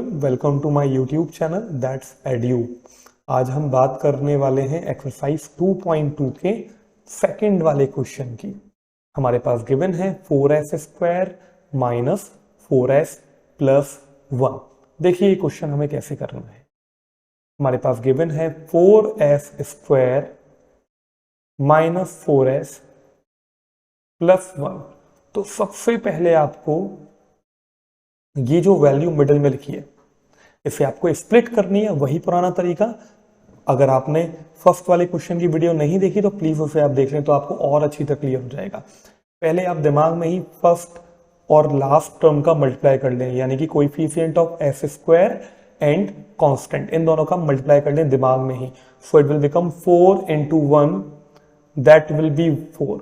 Welcome to my YouTube channel that's Edu. आज हम बात करने वाले हैं एक्सरसाइज 2.2 के सेकंड वाले क्वेश्चन की। हमारे पास गिवन है 4s square minus 4s plus 1। देखिए ये क्वेश्चन हमें कैसे करना है। हमारे पास गिवन है 4s square minus 4s plus 1। तो सबसे पहले आपको ये जो वैल्यू मिडिल में लिखी है इसे आपको स्प्लिट करनी है, वही पुराना तरीका। अगर आपने फर्स्ट वाले क्वेश्चन की वीडियो नहीं देखी तो प्लीज उसे आप देख लें, तो आपको और अच्छी तरह क्लियर हो जाएगा। पहले आप दिमाग में ही फर्स्ट और लास्ट टर्म का मल्टीप्लाई कर लें, यानी कि coefficient of S square and constant, इन दोनों का मल्टीप्लाई कर लें दिमाग में ही। So it will become 4 into 1 that will be 4।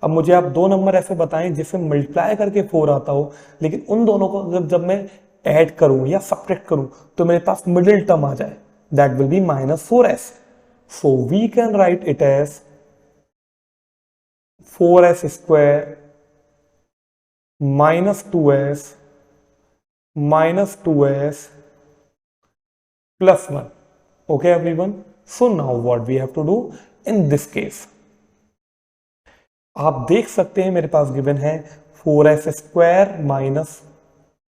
अब मुझे आप दो नंबर ऐसे बताएं जिससे मल्टीप्लाई करके 4 आता हो, लेकिन उन दोनों को जब मैं ऐड करूं या सब्ट्रैक्ट करूं तो मेरे पास मिडिल टर्म आ जाए, that will be minus 4s। So we can write it as 4s square minus 2s minus 2s plus 1। Okay everyone, so now what we have to do in this case. आप देख सकते हैं मेरे पास given है 4s square minus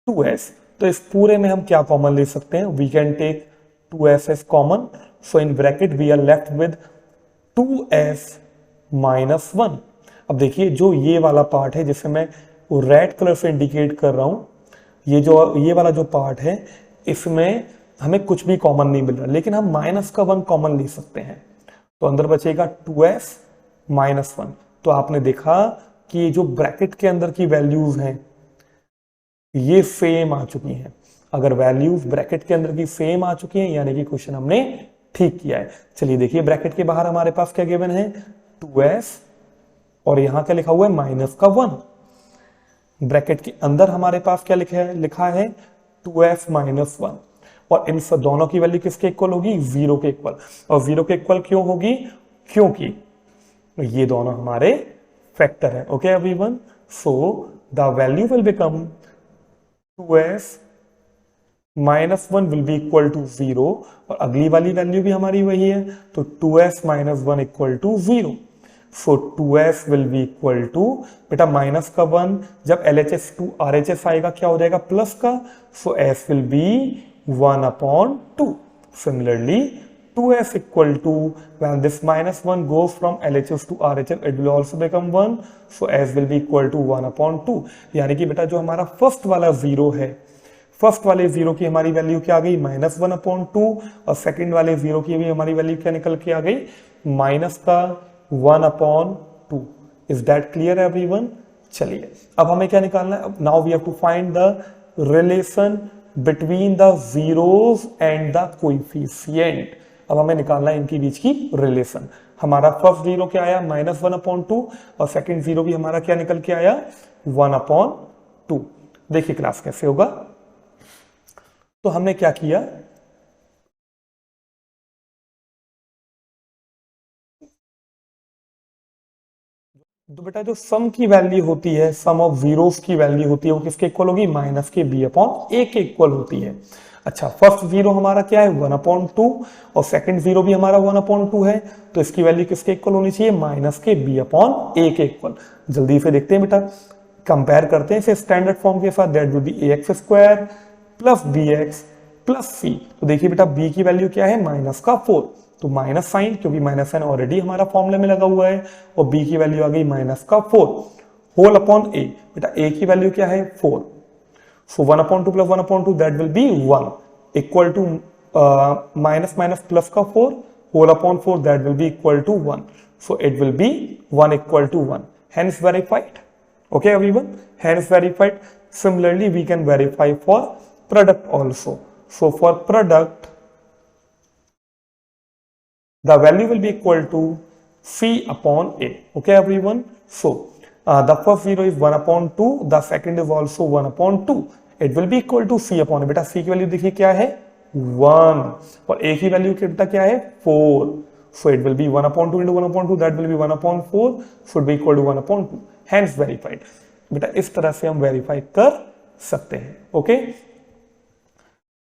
2s। तो इस पूरे में हम क्या कॉमन ले सकते हैं? We can take 2s as common. So in bracket we are left with 2s minus 1। अब देखिए जो ये वाला पार्ट है जिसे मैं रेड कलर से इंडिकेट कर रहा हूं, ये वाला जो पार्ट है इसमें हमें कुछ भी कॉमन नहीं मिल रहा, लेकिन हम माइनस का 1 कॉमन ले सकते हैं। तो अंदर बचेगा 2s माइनस 1। तो आपने देखा कि ये जो ब्रैकेट के अंदर की वैल्यूज हैं ये सेम आ चुकी हैं। अगर वैल्यूज ब्रैकेट के अंदर की सेम आ चुकी हैं यानी कि क्वेश्चन हमने ठीक किया है। चलिए देखिए ब्रैकेट के बाहर हमारे पास क्या गिवन है 2s और यहां क्या लिखा हुआ है माइनस का 1। ब्रैकेट के अंदर हमारे पास क्या लिखा है 2s माइनस 1। और इन सब दोनों की वैल्यू किसके इक्वल होगी? 0 के इक्वल। और 0 के इक्वल क्यों होगी? क्योंकि ये दोनों हमारे फैक्टर है। Okay everyone, so the value will become 2s minus 1 will be equal to 0। और अगली वाली वैल्यू भी हमारी वही है, तो 2s minus 1 equal to 0। So 2s will be equal to, बेटा माइनस का 1 जब LHS टू RHS आएगा क्या हो जाएगा? प्लस का। सो s will be 1/2। Similarly 2s equal to, when this minus 1 goes from LHS to RHS, it will also become 1. So s will be equal to 1/2। यानी कि बेटा जो हमारा फर्स्ट वाला 0 है, फर्स्ट वाले 0 की हमारी वैल्यू क्या आ गई? माइनस 1/2। और सेकंड वाले 0 की भी हमारी वैल्यू क्या निकल के आ गई? माइनस का 1/2। Is that clear everyone? चलिए अब हमें क्या निकालना है? Now we have to find the relation between the zeros and the coefficient. अब हमें निकालना है इनके बीच की रिलेशन। हमारा फर्स्ट 0 क्या आया? माइनस 1/2। और सेकंड 0 भी हमारा क्या निकल के आया? 1/2। देखिए क्लास कैसे होगा। तो हमने क्या किया, तो बेटा जो सम की वैल्यू होती है, सम ऑफ जीरोस की वैल्यू होती है, वो किसके इक्वल होगी? माइनस के b/a के इक्वल होती है। अच्छा, फर्स्ट 0 हमारा क्या है? 1/2। और सेकंड 0 भी हमारा 1/2 है, तो इसकी वैल्यू किसके इक्वल होनी चाहिए? माइनस के b/a के इक्वल। जल्दी से देखते हैं बेटा, कंपेयर करते हैं इसे स्टैंडर्ड फॉर्म के साथ। That will B ax square plus bx plus c। तो देखिए बेटा b की वैल्यू क्या है? माइनस का 4। तो माइनस साइन, क्योंकि माइनस साइन ऑलरेडी हमारा फॉर्मूले में लगा हुआ है, और b की वैल्यू आ गई माइनस का 4 होल अपॉन a। बेटा a की वैल्यू क्या है? 4। So 1/2 plus 1/2 that will be 1 equal to minus minus plus का 4 whole upon 4 that will be equal to 1। So it will be 1 equal to 1। Hence verified. Okay everyone, hence verified. Similarly we can verify for product also. So for product the value will be equal to c upon a. Okay everyone, so the first 0 is 1/2, the second is also 1/2. It will be equal to c upon a. बेटा c की value देखिए क्या है? 1। और a की value बेटा क्या है? 4। So it will be 1/2 into 1/2, that will be 1/4, should be equal to 1/2. Hence verified. बेटा इस तरह से हम वेरीफाई कर सकते हैं। ओके